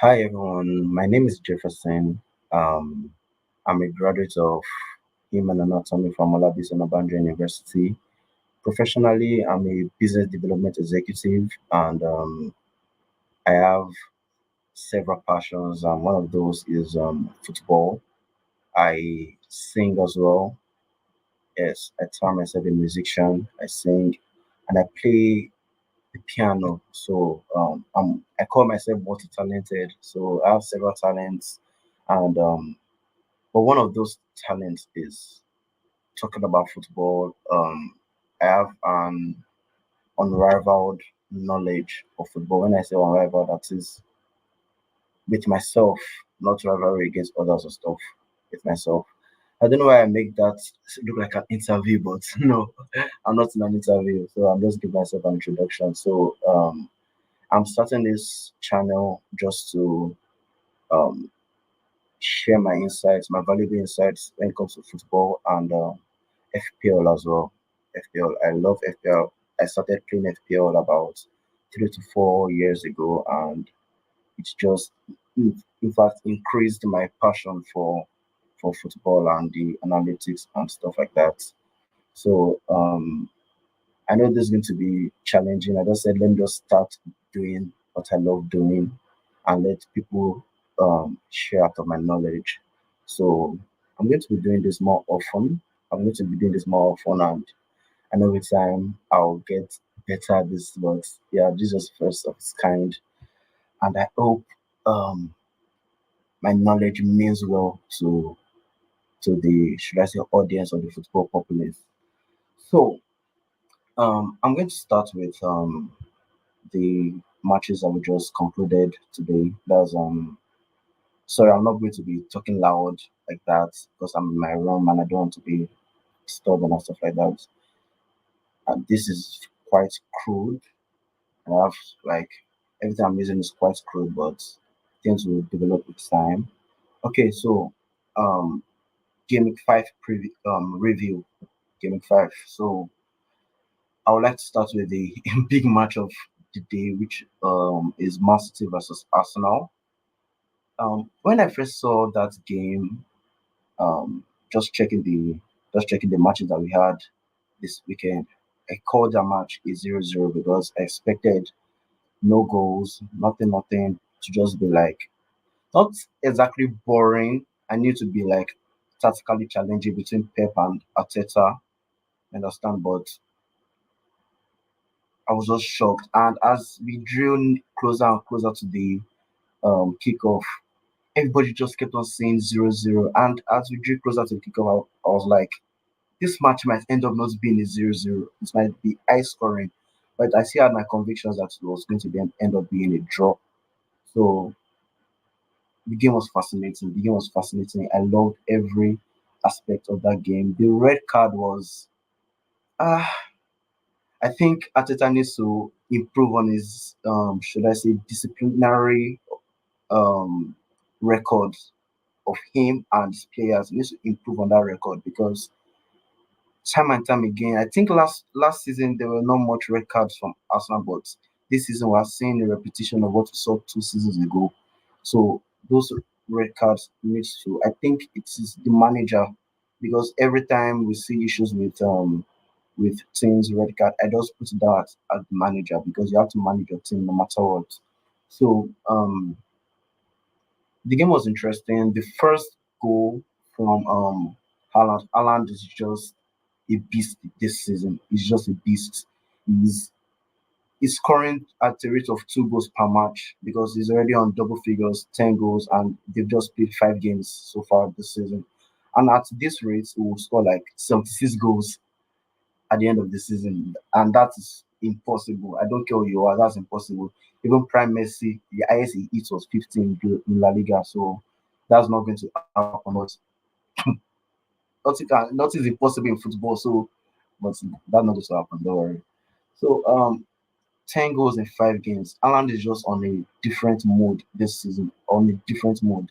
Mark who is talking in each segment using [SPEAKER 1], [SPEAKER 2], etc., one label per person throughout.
[SPEAKER 1] Hi everyone, my name is Jefferson. Um, I'm a graduate of Human Anatomy from Olabisi Onabanjo University. Professionally, I'm a business development executive, and I have several passions. One of those is football. I sing as well. Yes, I term myself a musician. I sing, and I play the piano. So I call myself multi-talented. So I have several talents, and but one of those talents is talking about football. I have an unrivaled knowledge of football. When I say unrivaled, that is with myself, not rivalry against others or stuff. With myself. I don't know why I make that look like an interview, but no, I'm not in an interview. So I'm just giving myself an introduction. So I'm starting this channel just to um, share my insights, my valuable insights when it comes to football and FPL as well. FPL, I love FPL. I started playing FPL about 3 to 4 years ago, and it's just, in fact, increased my passion for football and the analytics and stuff like that. So I know this is going to be challenging. I just said let me just start doing what I love doing and let people share out of my knowledge. So I'm going to be doing this more often. I'm going to be doing this more often, and I know with time I'll get better at this. But yeah, this is first of its kind, and I hope um, my knowledge means well to the, should I say, audience or the football populace. So I'm going to start with the matches that we just concluded today. That's sorry, I'm not going to be talking loud like that because I'm in my room and I don't want to be stubborn and stuff like that. And this is quite crude. I have like everything I'm using is quite crude, but things will develop with time. Okay, so um Gaming 5 review. Gaming 5. So I would like to start with the big match of the day, which is Man City versus Arsenal. When I first saw that game, um, just checking the just checking the matches that we had this weekend, I called the match a 0-0 because I expected no goals, nothing to just be like not exactly boring. I need to be like tactically challenging between Pep and Arteta. Understand, but I was just shocked. And as we drew closer and closer to the kickoff, everybody just kept on saying 0-0. And as we drew closer to the kickoff, I was like, this match might end up not being a 0-0. It might be high scoring. But I still had my convictions that it was going to be end up being a draw. So the game was fascinating. The game was fascinating. I loved every aspect of that game. The red card was, uh, I think Ateta needs to improve on his, should I say, disciplinary um, record of him and his players. He needs to improve on that record because time and time again, I think last season there were not much red cards from Arsenal, but this season we're seeing a repetition of what we saw 2 seasons ago. So those red cards needs to. I think it is the manager because every time we see issues with teams red card, I just put that at the manager because you have to manage your team no matter what. So the game was interesting. The first goal from Haaland. Haaland is just a beast this season. He's just a beast. He's he's scoring at a rate of 2 goals per match because he's already on double figures, 10 goals, and they've just played 5 games so far this season. And at this rate, he will score like 76 goals at the end of the season, and that is impossible. I don't care who you are, that's impossible. Even Prime Messi, the highest he hit was 15 in La Liga, so that's not going to happen. But nothing is impossible in football, so but that's not going to happen. Don't worry. So 10 goals in 5 games. Alan is just on a different mode this season, on a different mode.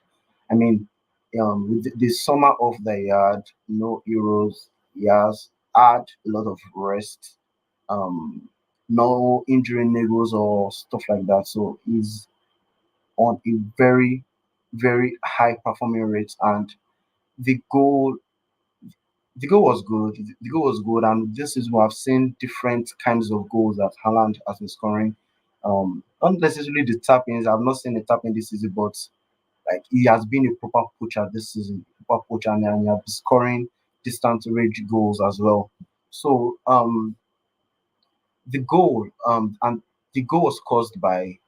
[SPEAKER 1] I mean, with the summer off that he had, no Euros, he has had a lot of rest, um, no injury niggles or stuff like that. So on a very, very high performing rate, and the goal the goal was good. The goal was good, and this is what I've seen different kinds of goals that Haaland has been scoring. Not necessarily the tap-ins. I've not seen the tap-in this season, but like he has been a proper poacher this season, proper poacher, and he has been scoring distant range goals as well. So the goal and the goal was caused by,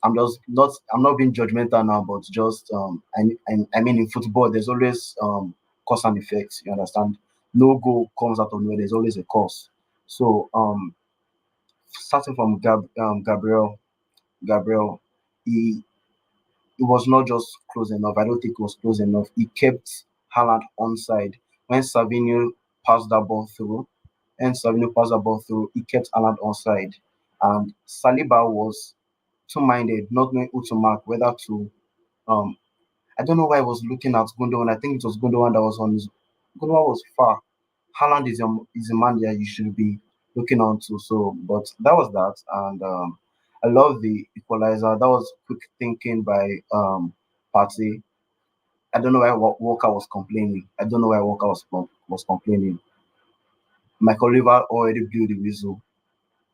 [SPEAKER 1] I'm not being judgmental now, but just I mean in football there's always cause and effects. You understand? No goal comes out of nowhere. There's always a cause. So starting from Gabriel, he it was not just close enough. I don't think it was close enough. He kept Haaland onside when Savinho passed that ball through. And Savinho passed the ball through. He kept Haaland onside, and Saliba was two-minded, not knowing who to mark, whether to um I don't know why I was looking at Gundogan. I think it was Gundogan that was on his. Gundogan was far. Haaland is a man that you should be looking on to. So, but that was that, and I love the equalizer. That was quick thinking by Partey. I don't know why Walker was complaining. I don't know why Walker was complaining. Michael Oliver already blew the whistle.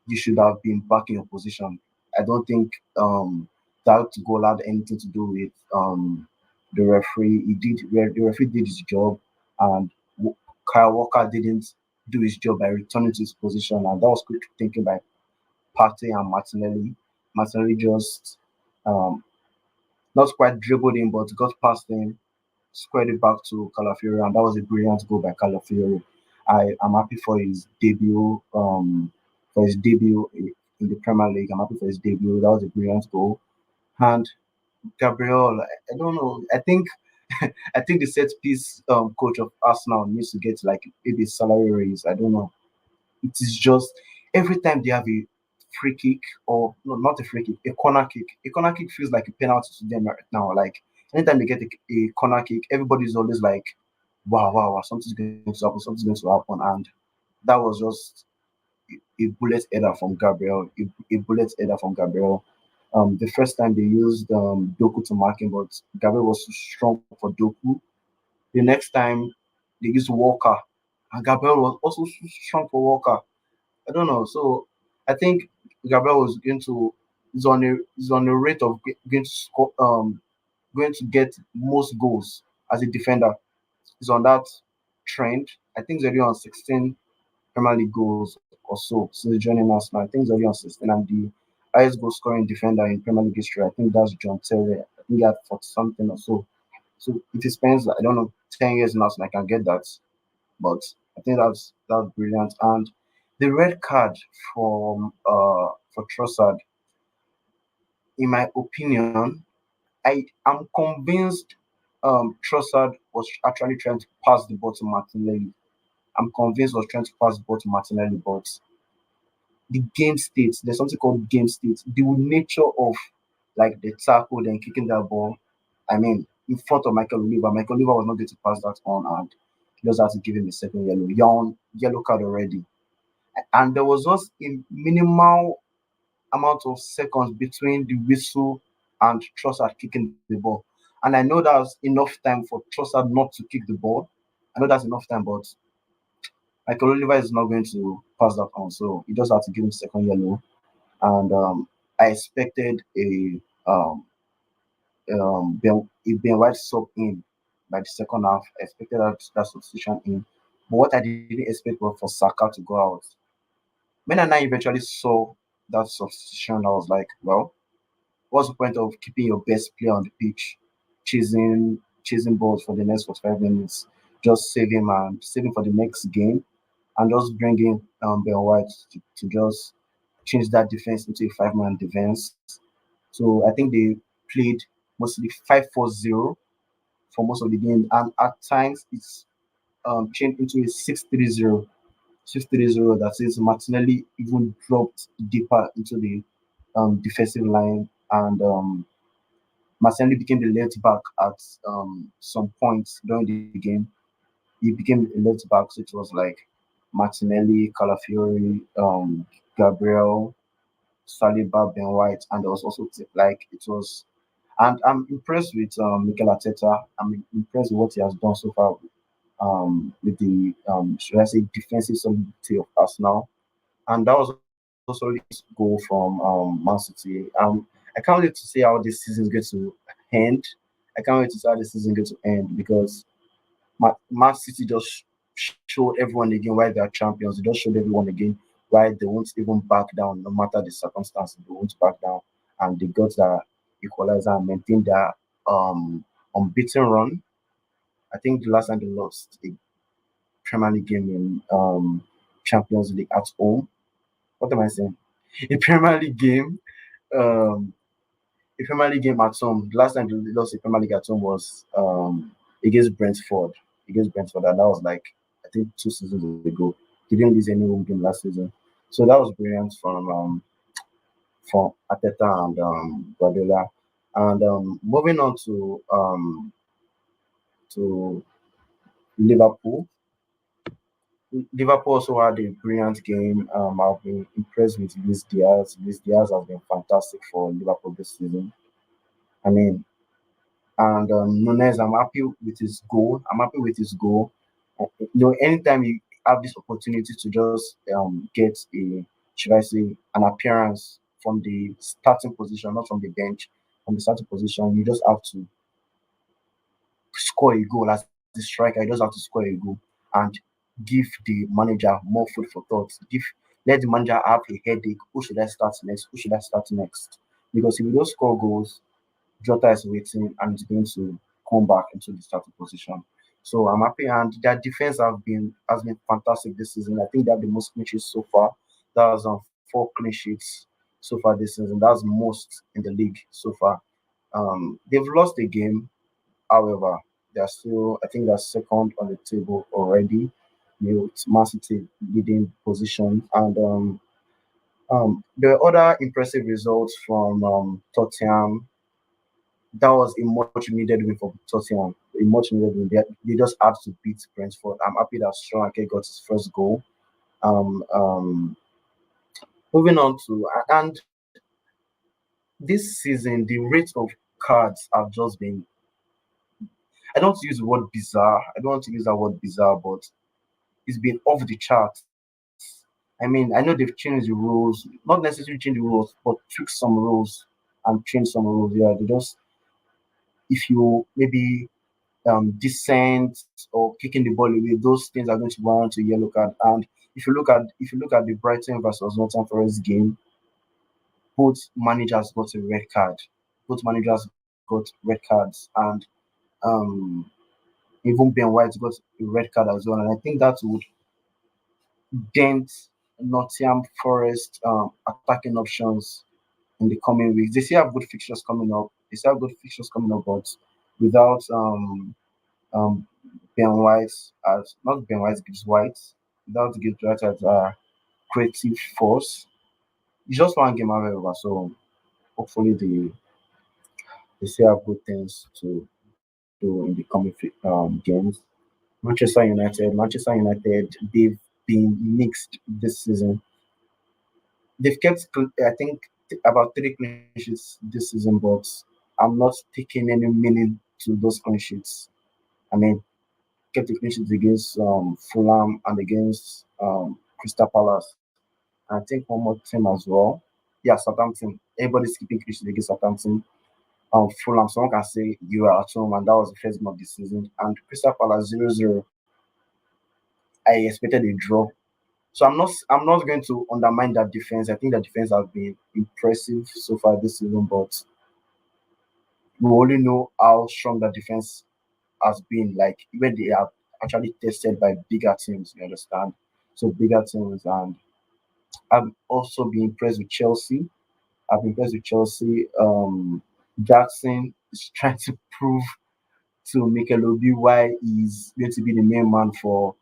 [SPEAKER 1] You should have been back in your position. I don't think that goal had anything to do with the referee. The referee did his job, and Kyle Walker didn't do his job by returning to his position, and that was quick thinking by Partey and Martinelli. Martinelli just um, not quite dribbled in, but got past him, squared it back to Calafiori, and that was a brilliant goal by Calafiori. I am happy for his debut. In the Premier League, I'm happy for his debut. That was a brilliant goal. And Gabriel, I don't know. I think I think the set piece coach of Arsenal needs to get like maybe a salary raise. I don't know. It is just every time they have a free kick, or no, not a free kick, a corner kick. A corner kick feels like a penalty to them right now. Like anytime they get a corner kick, everybody's always like, wow, wow, wow, something's going to happen, something's going to happen. And that was just a bullet header from Gabriel, a bullet header from Gabriel. The first time they used Doku to mark him, but Gabriel was too strong for Doku. The next time they used Walker, and Gabriel was also too strong for Walker. I don't know. So I think Gabriel was going to is on a rate of going to score going to get most goals as a defender. He's on that trend. I think he's already on 16 Premier League goals or so since joining Arsenal. I think he's already on 16, and the highest goal scoring defender in Premier League history. I think that's John Terry. I think he had 40 something or so. So if he spends, I don't know, 10 years in Arsenal, I can get that. But I think that's brilliant. And the red card for Trossard, in my opinion, I am convinced Trossard was actually trying to pass the ball to Martinelli. I'm convinced was trying to pass the ball to Martinelli, but the game state, there's something called game state. The nature of like the tackle, then kicking that ball. I mean, in front of Michael Oliver. Michael Oliver was not going to pass that on, and he just had to give him a second yellow. You're on yellow card already. And there was just a minimal amount of seconds between the whistle and Trossard kicking the ball. And I know that's enough time for Trossard not to kick the ball. I know that's enough time, but Michael Oliver is not going to pass that on. So he just had to give him second yellow. And I expected a Ben White sub in by the second half. I expected that substitution in. But what I didn't expect was for Saka to go out. When I eventually saw that substitution, I was like, well, what's the point of keeping your best player on the pitch, chasing balls for the next 45 minutes? Just save him for the next game, and just bring in Ben White to just change that defense into a five-man defense. So I think they played mostly 5-4-0 for most of the game, and at times it's changed into a 6-3-0. 6-3-0, that is, Martinelli even dropped deeper into the defensive line, and Martinelli became the left back at some points during the game. He became a left back, so it was like Martinelli, Calafiori, Gabriel, Saliba, Ben White, and there was also like it was And I'm impressed with Mikel Arteta. I'm impressed with what he has done so far with the should I say defensive solidity of Arsenal. And that was also his goal from Man City. I can't wait to see how this season is going to end. I can't wait to see how this season is going to end because Man City just showed everyone again why they are champions. They just showed everyone again why they won't even back down, no matter the circumstances. They won't back down, and they got that equalizer and maintained their um, unbeaten run. I think the last time they lost a Premier League game in Champions League at home. What am I saying? A Premier League game, um, a Premier League game at home. The last time they lost a Premier League at home was against Brentford. Against Brentford, and that was like I think 2 seasons ago. They didn't lose any home game last season, so that was brilliant from Ateta and Guardiola. And moving on to Liverpool. Liverpool also had a brilliant game. I've been impressed with Luis Diaz. Luis Diaz has been fantastic for Liverpool this season. I mean, and Nunes, I'm happy with his goal. I'm happy with his goal. Anytime you have this opportunity to just get should I say, an appearance from the starting position, not from the bench, from the starting position, you just have to score a goal as a striker. You just have to score a goal and give the manager more food for thought. Let the manager have a headache. Who should I start next? Who should I start next? Because if you don't score goals, Jota is waiting and is going to come back into the starting position. So I'm happy, and their defense has been fantastic this season. I think they have the most clean sheets so far. That's 4 clean sheets so far this season. That's most in the league so far. They've lost a game. However, they're still, I think they're second on the table already, with Man City leading position. And there were other impressive results from Tottenham. That was a much needed win for Tottenham. A much needed win. They just had to beat Brentford. I'm happy that Strong got his first goal. Um, um, moving on to and this season, the rate of cards have just been. I don't want to use the word bizarre. I don't want to use that word bizarre, but it's been off the charts. I mean, I know they've changed the rules, not necessarily change the rules, but tweak some rules and change some rules. Yeah, they just if you maybe descent or kicking the ball away, those things are going to warrant a yellow card. And if you look at the Brighton versus Northern Forest game, both managers got a red card. Both managers got red cards, and um, even Ben White got a red card as well. And I think that would dent Nottingham Forest attacking options in the coming weeks. They still have good fixtures coming up. But without um, Ben White as not Ben White, Gibbs White, without Gibbs White as a creative force. It's just one game, however. So hopefully they still have good things to do in the coming games. Manchester United, they've been mixed this season. They've I think, about 3 clean sheets this season, but I'm not taking any meaning to those clean sheets. I mean, kept the clean sheets against Fulham and against Crystal Palace. And I think one more team as well. Yeah, Southampton. Everybody's keeping clean sheets against Southampton. Fulham, someone can say you were at home, and that was the first game of the season. And Crystal Palace 0-0. I expected a draw. So I'm not going to undermine that defense. I think the defense has been impressive so far this season, but we only know how strong the defense has been. Like when they are actually tested by bigger teams, you understand? So bigger teams, and I've also been impressed with Chelsea. I've been impressed with Chelsea. Jackson is trying to prove to Mikel Obi why he's going to be the main man for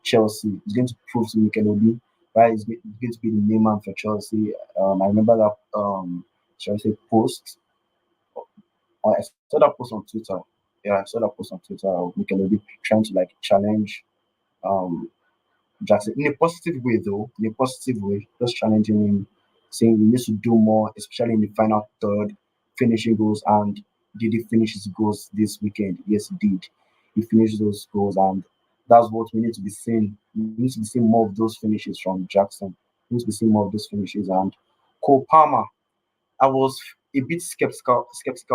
[SPEAKER 1] Chelsea. He's going to prove to Mikel Obi why he's going to be the main man for Chelsea. I remember that Chelsea post. I saw that post on Twitter. Yeah, I saw that post on Twitter of Mikel Obi trying to like challenge um, Jackson in a positive way, though. In a positive way, just challenging him, saying he needs to do more, especially in the final third. finishing goals. And did he finish his goals this weekend? Yes, he did. He finished those goals, and that's what we need to be seeing. We need to be seeing more of those finishes from Jackson. We need to be seeing more of those finishes. And Cole Palmer, I was a bit skeptical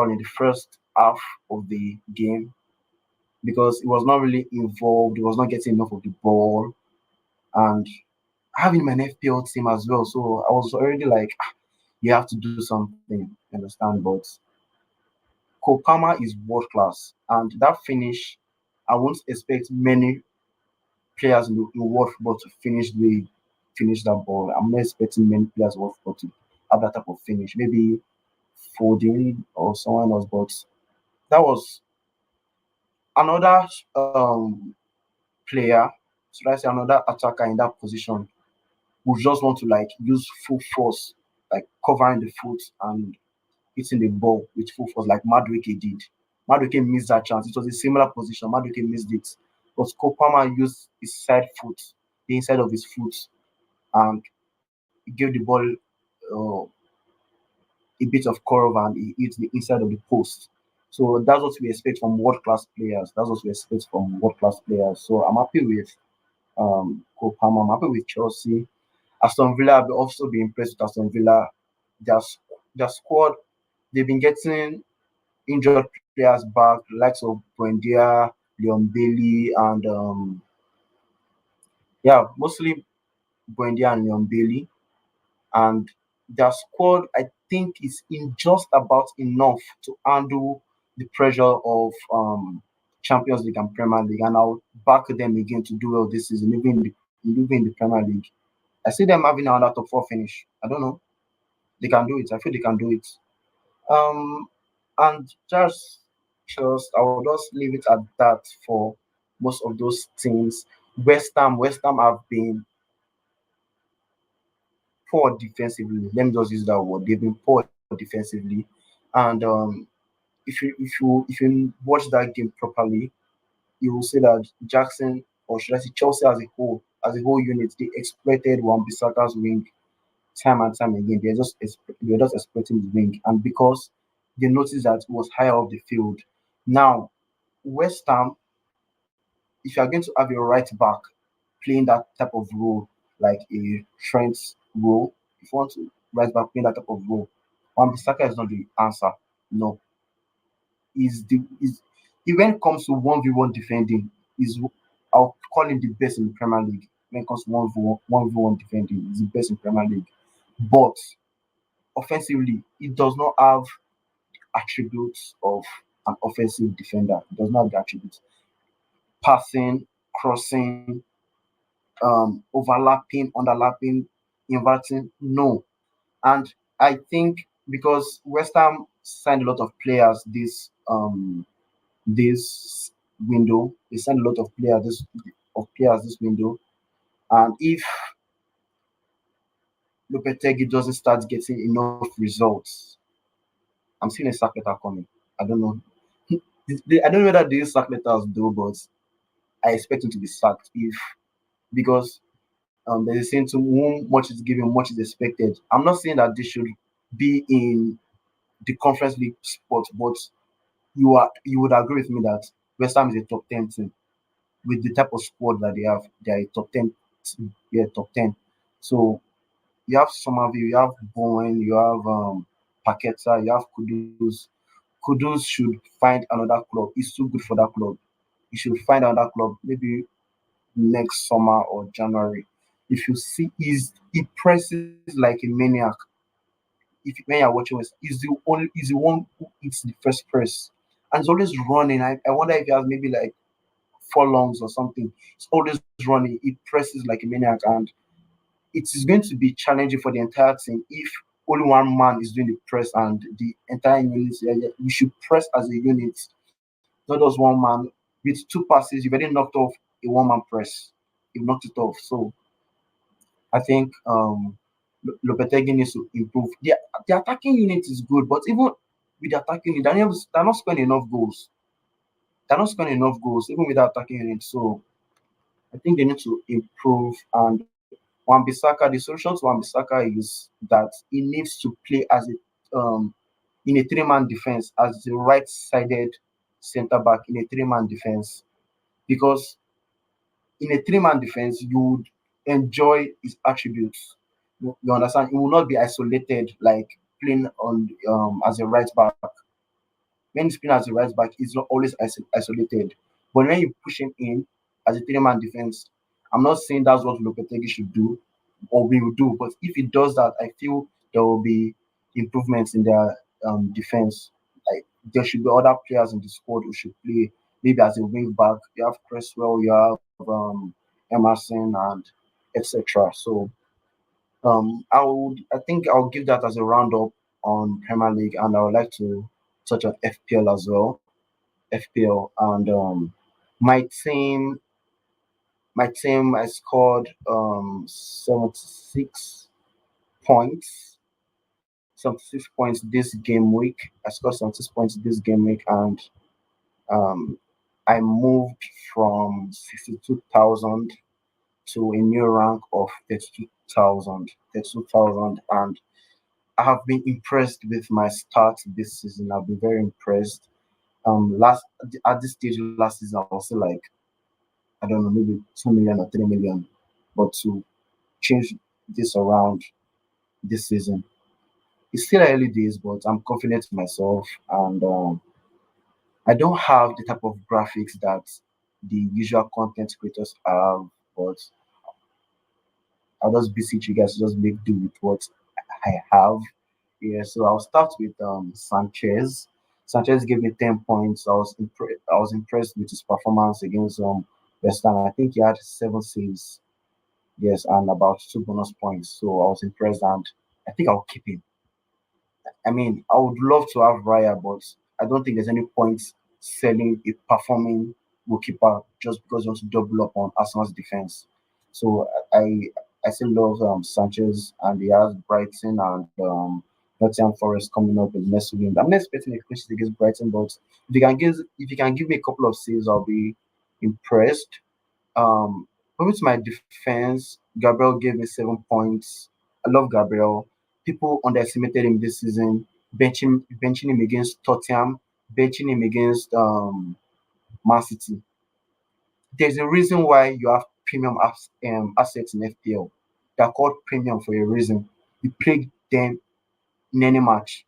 [SPEAKER 1] in the first half of the game because he was not really involved. He was not getting enough of the ball, and having my FPL team as well. So I was already like, "Ah, you have to do something, you understand?" But Kopama is world class, and that finish, I won't expect many players in world football to finish the way he finish that ball. I'm not expecting many players in world football to have that type of finish. Maybe Foden or someone else, but that was another player, should I say another attacker in that position who just want to like use full force, like covering the foot and hitting the ball with full force, like Madueke did. Madueke missed that chance. It was a similar position. Madueke missed it. But Kopama used his side foot, the inside of his foot, and he gave the ball uh, a bit of curve and he hit the inside of the post. So that's what we expect from world class players. That's what we expect from world class players. So I'm happy with Kopama. I'm happy with Chelsea. Aston Villa have also been impressed with Aston Villa. Their, their squad, they've been getting injured players back, likes of Buendia, Leon Bailey, and yeah, mostly Buendia and Leon Bailey. And their squad, I think, is in just about enough to handle the pressure of Champions League and Premier League. And I'll back them again to do well this season, even in the Premier League. I see them having another top four finish. I don't know. They can do it. I feel they can do it. Um, and just I will just leave it at that for most of those teams. West Ham have been poor defensively. Let me just use that word. They've been poor defensively, and if you watch that game properly, you will see that Jackson, or should I say Chelsea as a whole unit, they exploited Wan-Bissaka's wing time and time again. They're just exploiting the wing, and because they noticed that it was higher up the field. Now, West Ham, if you are going to have your right back playing that type of role, like a Trent role, if you want to right back playing that type of role, Wan-Bissaka is not the answer. No, when it comes to 1v1 defending, is I'll call him the best in the Premier League. When it comes to 1v1 defending, he's the best in Premier League. But offensively, he does not have attributes of an offensive defender. He does not have the attributes. Passing, crossing, overlapping, underlapping, inverting. No. And I think because West Ham signed a lot of players this window, they signed a lot of players this window. And if Lopetegui doesn't start getting enough results, I'm seeing a sack letter coming. I don't know. I don't know whether these sack letters do, but I expect him to be sacked if because there's a saying to whom much is given, much is expected. I'm not saying that they should be in the conference league spot, but you would agree with me that West Ham is a top 10 team with the type of squad that they have. They are a top 10 team. Yeah, top 10. So you have Somerville, you have Bowen, you have Paqueta, you have Kudus. Kudus should find another club. He's too good for that club. He should find another club, maybe next summer or January. If you see, he presses like a maniac. If when you're watching this, he's the one who hits the first press, and he's always running. I wonder if he has maybe like four lungs or something. He's always running. He presses like a maniac, and it is going to be challenging for the entire team if only one man is doing the press and the entire unit. You should press as a unit, not just one man. With two passes, you've already knocked off a one-man press. You've knocked it off. So I think Lopetegui needs to improve. The attacking unit is good, but even with the attacking unit, they're not scoring enough goals. They're not scoring enough goals, even with the attacking unit. So I think they need to improve. And Wan-Bissaka, the solution to Wan-Bissaka is that he needs to play as a in a three-man defense as the right-sided centre back in a three-man defense, because in a three-man defense you would enjoy his attributes. You understand? He will not be isolated like playing on as a right back. When he's playing as a right back, he's not always isolated. But when you push him in as a three-man defense, I'm not saying that's what Lopetegui should do or will do, but if he does that, I feel there will be improvements in their defense. Like there should be other players in the squad who should play maybe as a wing back. You have Cresswell, you have Emerson, and etc. So I think I'll give that as a roundup on Premier League, and I would like to touch on FPL as well. FPL and my team, my team, I scored 76 points. 76 points this game week. I scored 76 points this game week, and um, I moved from 62,000 to a new rank of 32,000. 32,000, and I have been impressed with my start this season. I've been very impressed. Last at this stage last season, I was still like, I don't know, maybe 2 million or 3 million, but to change this around this season, it's still early days, but I'm confident in myself, and I don't have the type of graphics that the usual content creators have, but I'll just beseech you guys to just make do with what I have. Yeah, so I'll start with Sanchez. Sanchez gave me 10 points. I was impressed with his performance against West Ham. I think he had 7 saves, yes, and about 2 bonus points. So I was impressed, and I think I'll keep him. I mean, I would love to have Raya, but I don't think there's any point selling a performing goalkeeper just because you want to double up on Arsenal's defense. So I still love Sanchez, and he has Brighton and Nottingham Forest coming up in the next week. I'm not expecting a clean sheet against Brighton, but if you can give me a couple of saves, I'll be impressed. Um, Moving to my defense, Gabriel gave me 7 points. I love Gabriel. People underestimated him this season, benching him against Tottenham, benching him against Man City. There's a reason why you have premium assets in FPL. They're called premium for a reason. You play them in any match.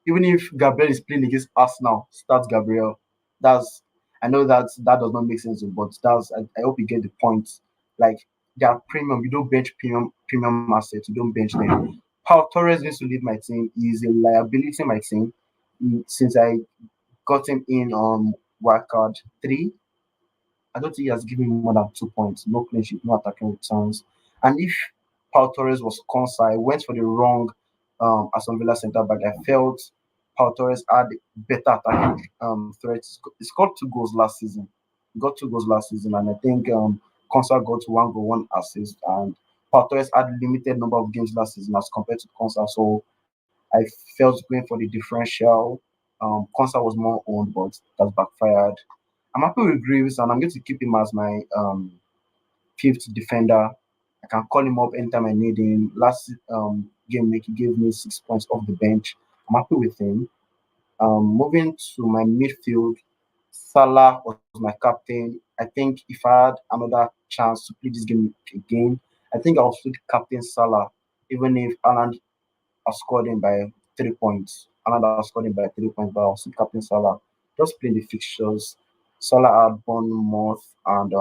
[SPEAKER 1] Even if Gabriel is playing against Arsenal, start Gabriel. That's I know that does not make sense, but I hope you get the point. Like they are premium. You don't bench premium assets. You don't bench them. Paul Torres needs to leave my team. He's a liability in my team. Since I got him in on wildcard 3, I don't think he has given me more than 2 points. No clean sheet, no attacking returns. And if Pau Torres was Consa, I went for the wrong Aston Villa centre back. I felt Pau Torres had better attacking threats. He scored 2 goals last season. He got 2 goals last season, and I think Consa got 1 goal, 1 assist. And Pau Torres had limited number of games last season as compared to Consa, so I felt going for the differential. Consa was more owned, but that's backfired. I'm happy with Greaves, and I'm going to keep him as my fifth defender. I can call him up anytime I need him. Last game week, he gave me 6 points off the bench. I'm happy with him. Moving to my midfield, Salah was my captain. I think if I had another chance to play this game again, I think I'll still captain Salah, even if Alan has scored him by 3 points. Alan has scored him by 3 points, but I'll still captain Salah. Just playing the fixtures. Salah had Bournemouth and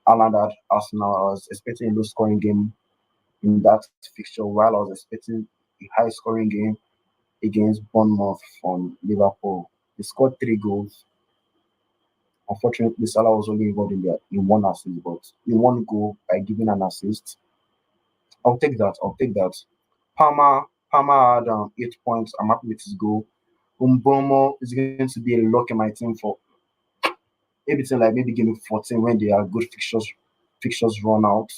[SPEAKER 1] Haaland at Arsenal. I was expecting a low scoring game in that fixture, while I was expecting a high scoring game against Bournemouth from Liverpool. They scored 3 goals. Unfortunately, Salah was only involved in one assist, but in one goal by giving an assist. I'll take that. I'll take that. Palmer had 8 points. I'm happy with his goal. Umbomo is going to be a lock in my team for everything like maybe game 14 when they are good fixtures run out.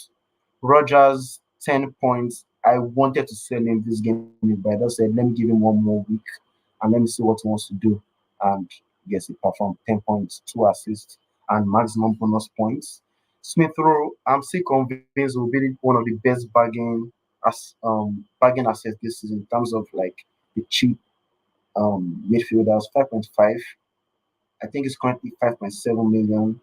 [SPEAKER 1] Rogers, 10 points. I wanted to sell him this game, but I just said, let me give him one more week and let me see what he wants to do. And yes, he performed 10 points, 2 assists, and maximum bonus points. Smith Rowe, I'm still convinced will be one of the best bargain assets this season in terms of like the cheap midfielders, 5.5. I think it's currently 5.7 million.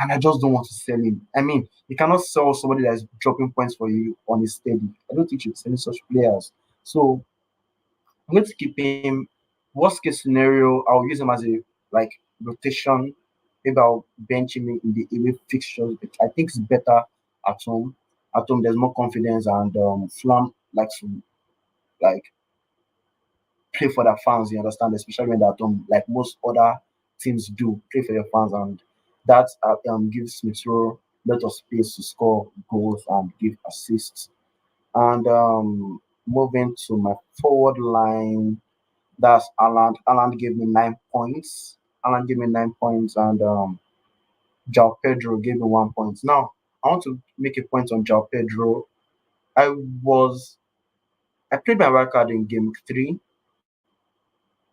[SPEAKER 1] And I just don't want to sell him. I mean, you cannot sell somebody that's dropping points for you on a steady. I don't think you're selling such players. So I'm going to keep him. Worst case scenario, I'll use him as a like rotation. Maybe I'll bench him in the away fixtures. I think it's better at home. At home, there's more confidence, and Flam likes to like play for their fans. You understand, especially when they're at home, like most other teams do. Play for your fans, and that gives Smith Rowe a lot of space to score goals and give assists. And moving to my forward line, that's Alan. Alan gave me 9 points. Alan gave me 9 points, and João Pedro gave me 1 point. Now, I want to make a point on João Pedro. I was I played my wild card in game three.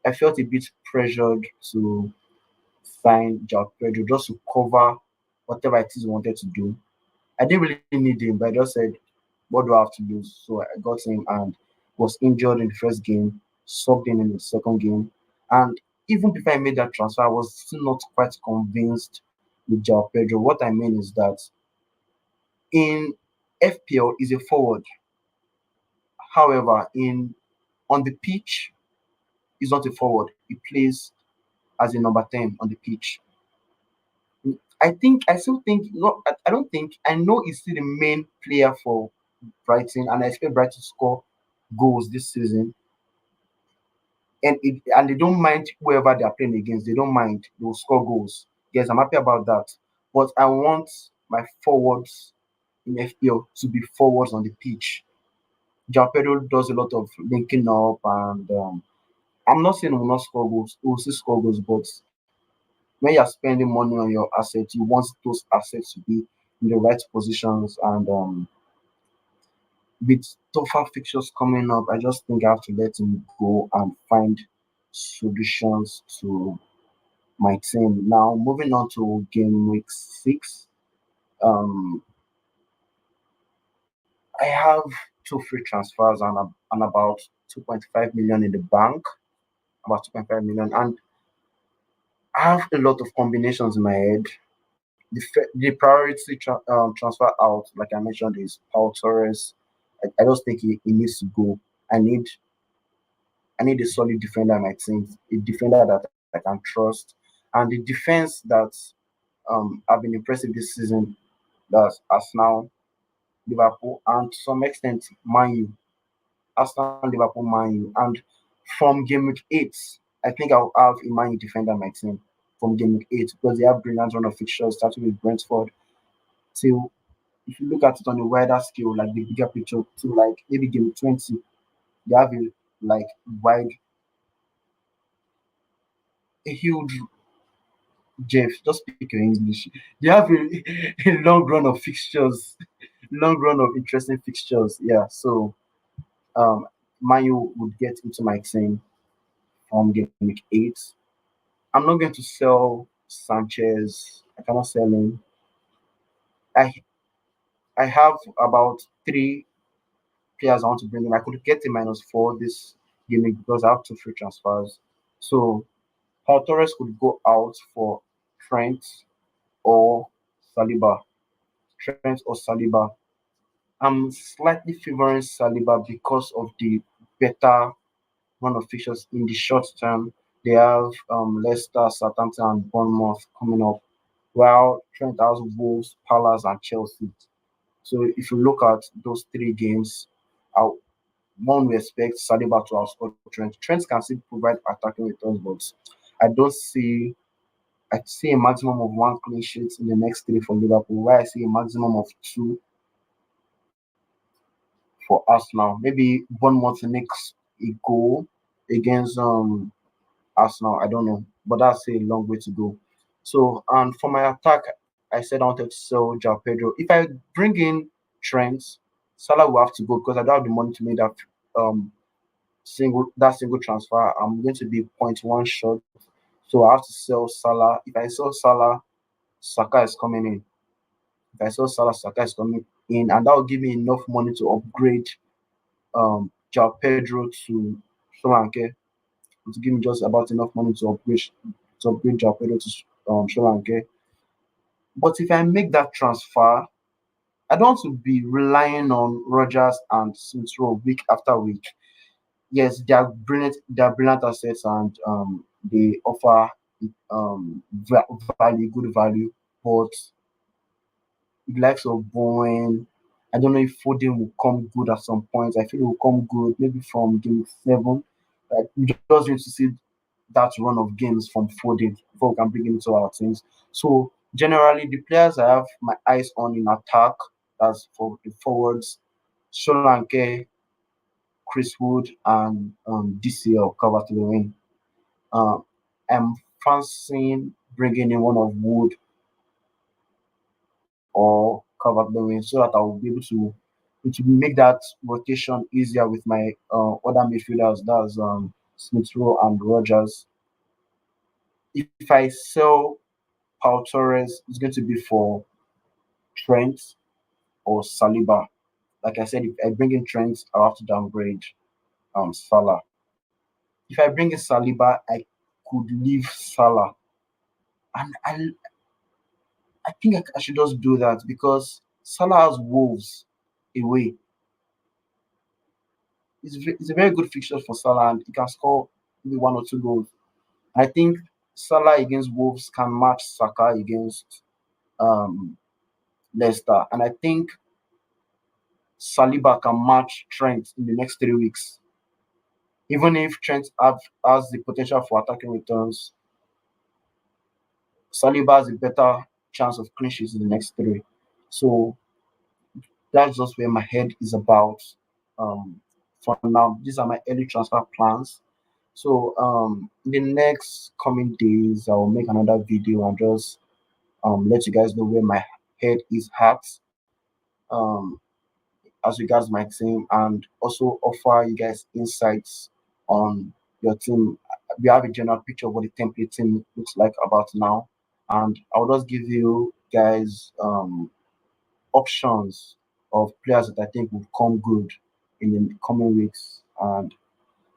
[SPEAKER 1] I felt a bit pressured to sign João Pedro just to cover whatever it is we wanted to do. I didn't really need him, but I just said, what do I have to lose? So I got him and was injured in the first game, subbed in the second game. And even before I made that transfer, I was still not quite convinced with João Pedro. What I mean is that in FPL is a forward. However, in on the pitch, he's not a forward. He plays as a number 10 on the pitch. I still think no, I don't think I know he's still the main player for Brighton, and I expect Brighton to score goals this season. And they don't mind whoever they are playing against. They don't mind. They will score goals. Yes, I'm happy about that. But I want my forwards in FPL to be forwards on the pitch. João Pedro does a lot of linking up, and I'm not saying he will not score goals. He will still score goals, but when you're spending money on your assets, you want those assets to be in the right positions. And with tougher fixtures coming up, I just think I have to let him go and find solutions to my team. Now, moving on to game week 6, um, I have two free transfers and about 2.5 million in the bank, about 2.5 million. And I have a lot of combinations in my head. The priority transfer out, like I mentioned, is Paul Torres. I just think he needs to go. I need I need a solid defender in my team, a defender that I can trust, and the defense that have been impressive this season. That's Arsenal, Liverpool, and to some extent Man U. Arsenal, Liverpool, Man U, and from game week 8, I think I'll have a Man U defender in my team from game week 8 because they have brilliant run of fixtures, starting with Brentford till if you look at it on a wider scale, like the bigger picture, to like maybe game 20, they have a like wide, a huge Jeff, just speak your English. They have a long run of fixtures, long run of interesting fixtures. Yeah, so um, Mayu would get into my team from game week 8. I'm not going to sell Sanchez. I cannot sell him. I I have about 3 players I want to bring in. I could get a -4 this game week because I have two free transfers. So Paul Torres could go out for Trent or Saliba. Trent or Saliba. I'm slightly favoring Saliba because of the better run of fixtures in the short term. They have Leicester, Southampton, and Bournemouth coming up, while Trent has Wolves, Palace, and Chelsea. So if you look at those 3 games, uh, one we expect Saliba to outscore Trent. Trent can still provide attacking returns, but I don't see. I see a maximum of 1 clean sheet in the next 3 for Liverpool, where I see a maximum of 2 for Arsenal. Maybe Bournemouth makes a goal against Arsenal. I don't know, but that's a long way to go. So, and for my attack, I said I wanted to sell João Pedro. If I bring in Trent, Salah will have to go because I don't have the money to make um that single transfer. I'm going to be point one short, so I have to sell Salah. If I sell Salah, Saka is coming in. If I sell Salah, Saka is coming in, and that will give me enough money to upgrade João Pedro to Sri Lanka to give me just about enough money to upgrade Jao to Sri Lanka. But if I make that transfer, I don't want to be relying on Rogers and Smith Rowe week after week. Yes, they are brilliant assets, and they offer value, good value. But the likes of Bowen, I don't know if Foden will come good at some point. I feel it will come good maybe from game 7. We just need to see that run of games from Foden before we can bring him into our teams. So generally, the players I have my eyes on in attack, that's for the forwards, Solanke, Chris Wood, and DCL cover to the win. Uh, I'm fancying bringing in one of Wood or cover the win so that I will be able to make that rotation easier with my other midfielders. That's Smith Rowe and Rogers. If I sell Pau Torres, it's going to be for Trent or Saliba. Like I said, if I bring in Trent, I'll have to downgrade Salah. If I bring in Saliba, I could leave Salah, and I think I should just do that because Salah has Wolves away. It's a very good fixture for Salah, and he can score maybe 1 or 2 goals. I think Salah against Wolves can match Saka against um, Leicester, and I think Saliba can match Trent in the next 3 weeks. Even if has the potential for attacking returns, Saliba has a better chance of clean sheets in the next 3. So that's just where my head is about for now. These are my early transfer plans. So in the next coming days, I'll make another video and just let you guys know where my head is at um, as regards my team, and also offer you guys insights on your team. We have a general picture of what the template team looks like about now, and I'll just give you guys options of players that I think will come good in the coming weeks. And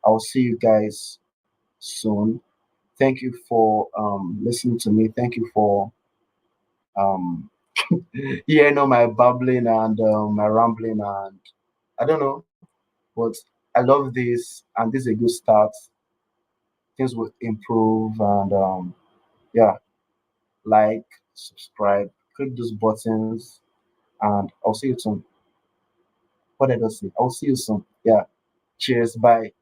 [SPEAKER 1] I'll see you guys soon. Thank you for listening to me. Thank you for um, hearing all my babbling and my rambling. And I don't know, but I love this, and this is a good start. Things will improve, and yeah, like, subscribe, click those buttons, and I'll see you soon. What did I say? I'll see you soon. Yeah. Cheers. Bye.